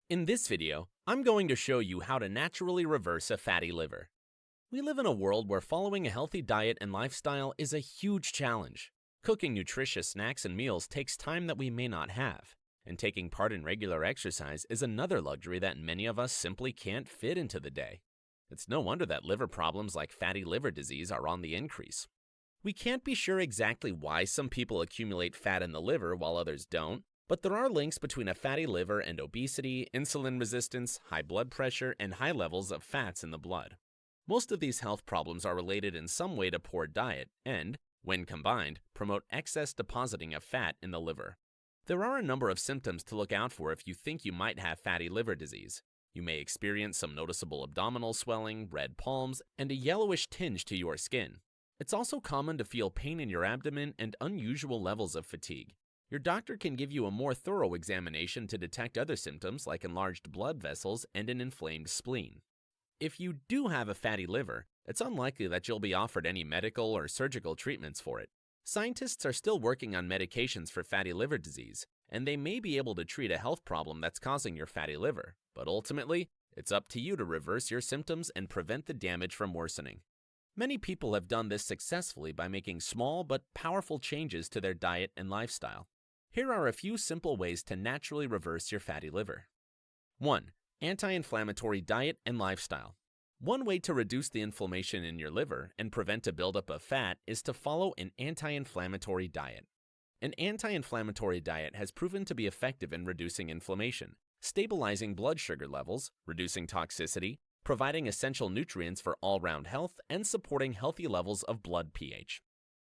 In this video, I'm going to show you how to naturally reverse a fatty liver. We live in a world where following a healthy diet and lifestyle is a huge challenge. Cooking nutritious snacks and meals takes time that we may not have, and taking part in regular exercise is another luxury that many of us simply can't fit into the day. It's no wonder that liver problems like fatty liver disease are on the increase. We can't be sure exactly why some people accumulate fat in the liver while others don't, but there are links between a fatty liver and obesity, insulin resistance, high blood pressure, and high levels of fats in the blood. Most of these health problems are related in some way to poor diet and, when combined, promote excess depositing of fat in the liver. There are a number of symptoms to look out for if you think you might have fatty liver disease. You may experience some noticeable abdominal swelling, red palms, and a yellowish tinge to your skin. It's also common to feel pain in your abdomen and unusual levels of fatigue. Your doctor can give you a more thorough examination to detect other symptoms like enlarged blood vessels and an inflamed spleen. If you do have a fatty liver, it's unlikely that you'll be offered any medical or surgical treatments for it. Scientists are still working on medications for fatty liver disease, and they may be able to treat a health problem that's causing your fatty liver, but ultimately, it's up to you to reverse your symptoms and prevent the damage from worsening. Many people have done this successfully by making small but powerful changes to their diet and lifestyle. Here are a few simple ways to naturally reverse your fatty liver. 1. Anti-inflammatory diet and lifestyle. One way to reduce the inflammation in your liver and prevent a buildup of fat is to follow an anti-inflammatory diet. An anti-inflammatory diet has proven to be effective in reducing inflammation, stabilizing blood sugar levels, reducing toxicity, providing essential nutrients for all-round health, and supporting healthy levels of blood pH.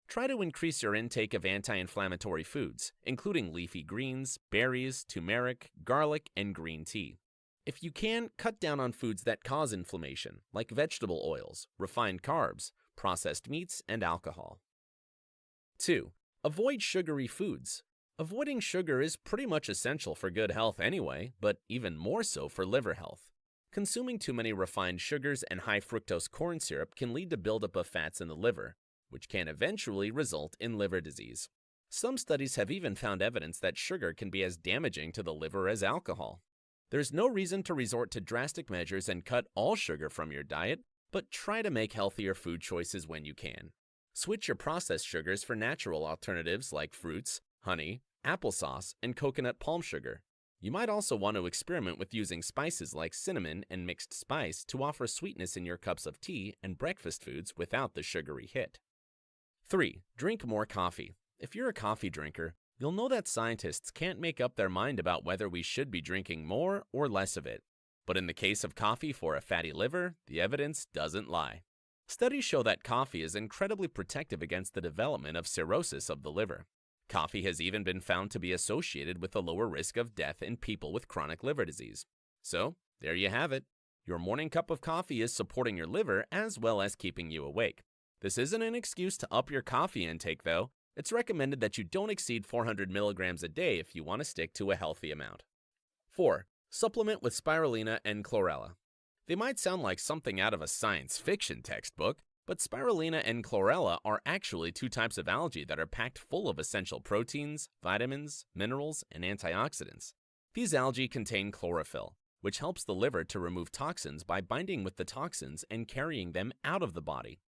Try to increase your intake of anti-inflammatory foods, including leafy greens, berries, turmeric, garlic, and green tea. If you can, cut down on foods that cause inflammation, like vegetable oils, refined carbs, processed meats, and alcohol. 2. Avoid sugary foods. Avoiding sugar is pretty much essential for good health anyway, but even more so for liver health. Consuming too many refined sugars and high fructose corn syrup can lead to buildup of fats in the liver, which can eventually result in liver disease. Some studies have even found evidence that sugar can be as damaging to the liver as alcohol. There's no reason to resort to drastic measures and cut all sugar from your diet, but try to make healthier food choices when you can. Switch your processed sugars for natural alternatives like fruits, honey, applesauce, and coconut palm sugar. You might also want to experiment with using spices like cinnamon and mixed spice to offer sweetness in your cups of tea and breakfast foods without the sugary hit. 3. Drink more coffee. If you're a coffee drinker, you'll know that scientists can't make up their mind about whether we should be drinking more or less of it. But in the case of coffee for a fatty liver, the evidence doesn't lie. Studies show that coffee is incredibly protective against the development of cirrhosis of the liver. Coffee has even been found to be associated with a lower risk of death in people with chronic liver disease. So, there you have it. Your morning cup of coffee is supporting your liver as well as keeping you awake. This isn't an excuse to up your coffee intake, though. It's recommended that you don't exceed 400 milligrams a day if you want to stick to a healthy amount. 4. Supplement with spirulina and chlorella. They might sound like something out of a science fiction textbook, but spirulina and chlorella are actually two types of algae that are packed full of essential proteins, vitamins, minerals, and antioxidants. These algae contain chlorophyll, which helps the liver to remove toxins by binding with the toxins and carrying them out of the body.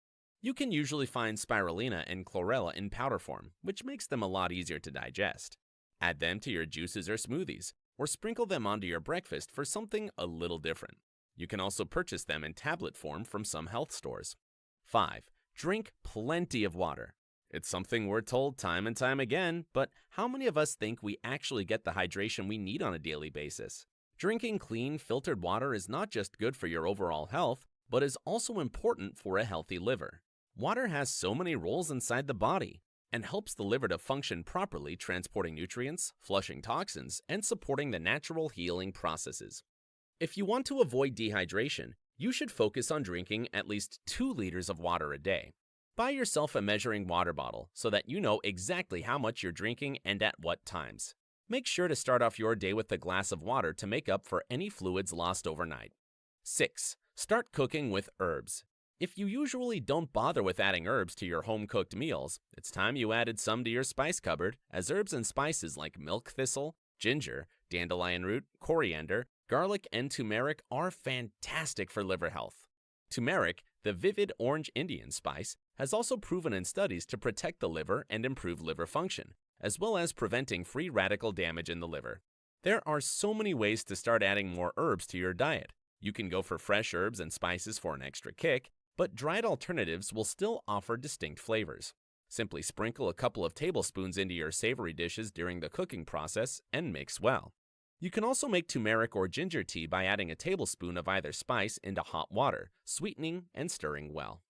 You can usually find spirulina and chlorella in powder form, which makes them a lot easier to digest. Add them to your juices or smoothies, or sprinkle them onto your breakfast for something a little different. You can also purchase them in tablet form from some health stores. 5. Drink plenty of water. It's something we're told time and time again, but how many of us think we actually get the hydration we need on a daily basis? Drinking clean, filtered water is not just good for your overall health, but is also important for a healthy liver. Water has so many roles inside the body and helps the liver to function properly, transporting nutrients, flushing toxins, and supporting the natural healing processes. If you want to avoid dehydration, you should focus on drinking at least 2 liters of water a day. Buy yourself a measuring water bottle so that you know exactly how much you're drinking and at what times. Make sure to start off your day with a glass of water to make up for any fluids lost overnight. 6. Start cooking with herbs. If you usually don't bother with adding herbs to your home-cooked meals, it's time you added some to your spice cupboard, as herbs and spices like milk thistle, ginger, dandelion root, coriander, garlic and turmeric are fantastic for liver health. Turmeric, the vivid orange Indian spice, has also proven in studies to protect the liver and improve liver function, as well as preventing free radical damage in the liver. There are so many ways to start adding more herbs to your diet. You can go for fresh herbs and spices for an extra kick, but dried alternatives will still offer distinct flavors. Simply sprinkle a couple of tablespoons into your savory dishes during the cooking process and mix well. You can also make turmeric or ginger tea by adding a tablespoon of either spice into hot water, sweetening and stirring well.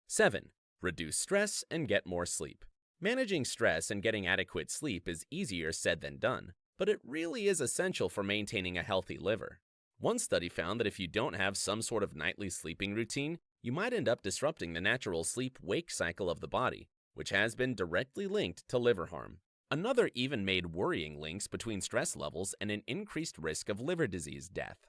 7. Reduce stress and get more sleep. Managing stress and getting adequate sleep is easier said than done, but it really is essential for maintaining a healthy liver. One study found that if you don't have some sort of nightly sleeping routine, you might end up disrupting the natural sleep-wake cycle of the body, which has been directly linked to liver harm. Another even made worrying links between stress levels and an increased risk of liver disease death.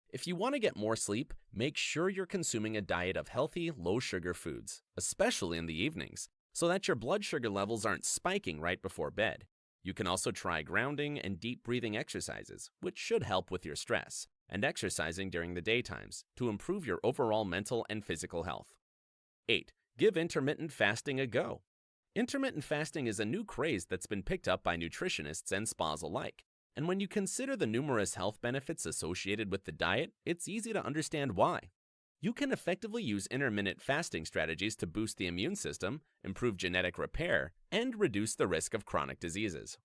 If you want to get more sleep, make sure you're consuming a diet of healthy, low-sugar foods, especially in the evenings, so that your blood sugar levels aren't spiking right before bed. You can also try grounding and deep breathing exercises, which should help with your stress, and exercising during the daytimes to improve your overall mental and physical health. 8. Give intermittent fasting a go. Intermittent fasting is a new craze that's been picked up by nutritionists and spas alike, and when you consider the numerous health benefits associated with the diet, it's easy to understand why. You can effectively use intermittent fasting strategies to boost the immune system, improve genetic repair, and reduce the risk of chronic diseases.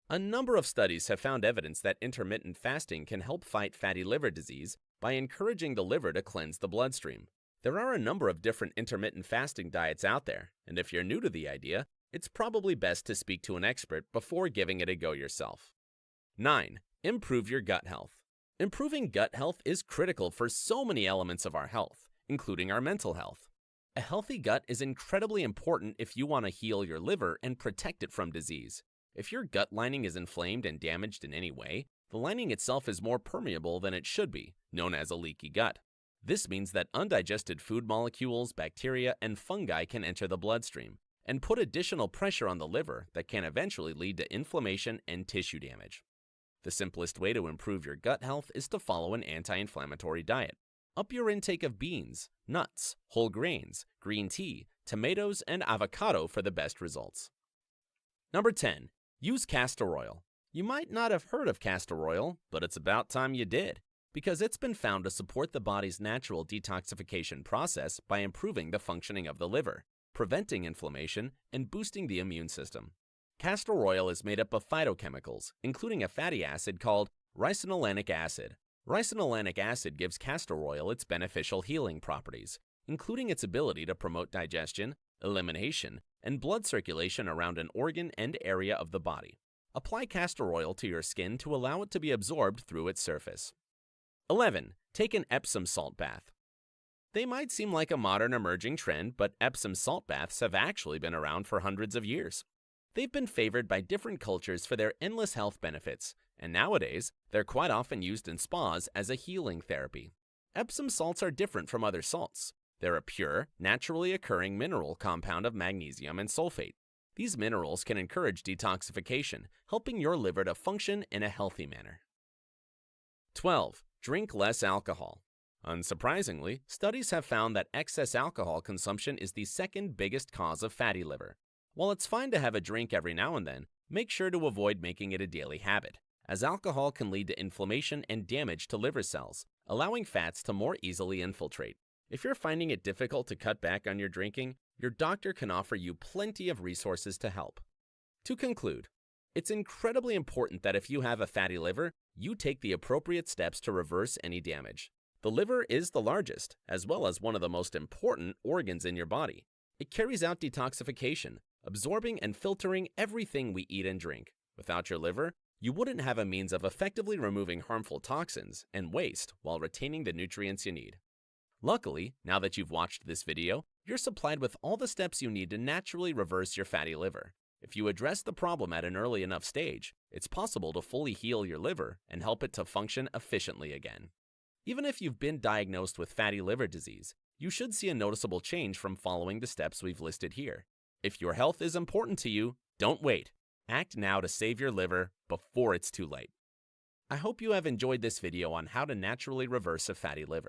A number of studies have found evidence that intermittent fasting can help fight fatty liver disease by encouraging the liver to cleanse the bloodstream. There are a number of different intermittent fasting diets out there, and if you're new to the idea, it's probably best to speak to an expert before giving it a go yourself. 9. Improve your gut health. Improving gut health is critical for so many elements of our health, including our mental health. A healthy gut is incredibly important if you want to heal your liver and protect it from disease. If your gut lining is inflamed and damaged in any way, the lining itself is more permeable than it should be, known as a leaky gut. This means that undigested food molecules, bacteria, and fungi can enter the bloodstream and put additional pressure on the liver that can eventually lead to inflammation and tissue damage. The simplest way to improve your gut health is to follow an anti-inflammatory diet. Up your intake of beans, nuts, whole grains, green tea, tomatoes, and avocado for the best results. Number 10. Use castor oil. You might not have heard of castor oil, but it's about time you did, because it's been found to support the body's natural detoxification process by improving the functioning of the liver, preventing inflammation, and boosting the immune system. Castor oil is made up of phytochemicals, including a fatty acid called ricinoleic acid. Ricinoleic acid gives castor oil its beneficial healing properties, including its ability to promote digestion, elimination, and blood circulation around an organ and area of the body. Apply castor oil to your skin to allow it to be absorbed through its surface. 11. Take an Epsom salt bath. They might seem like a modern emerging trend, but Epsom salt baths have actually been around for hundreds of years. They've been favored by different cultures for their endless health benefits, and nowadays, they're quite often used in spas as a healing therapy. Epsom salts are different from other salts. They're a pure, naturally occurring mineral compound of magnesium and sulfate. These minerals can encourage detoxification, helping your liver to function in a healthy manner. 12. Drink less alcohol. Unsurprisingly, studies have found that excess alcohol consumption is the second biggest cause of fatty liver. While it's fine to have a drink every now and then, make sure to avoid making it a daily habit, as alcohol can lead to inflammation and damage to liver cells, allowing fats to more easily infiltrate. If you're finding it difficult to cut back on your drinking, your doctor can offer you plenty of resources to help. To conclude, it's incredibly important that if you have a fatty liver, you take the appropriate steps to reverse any damage. The liver is the largest, as well as one of the most important organs in your body. It carries out detoxification, absorbing and filtering everything we eat and drink. Without your liver, you wouldn't have a means of effectively removing harmful toxins and waste while retaining the nutrients you need. Luckily, now that you've watched this video, you're supplied with all the steps you need to naturally reverse your fatty liver. If you address the problem at an early enough stage, it's possible to fully heal your liver and help it to function efficiently again. Even if you've been diagnosed with fatty liver disease, you should see a noticeable change from following the steps we've listed here. If your health is important to you, don't wait. Act now to save your liver before it's too late. I hope you have enjoyed this video on how to naturally reverse a fatty liver.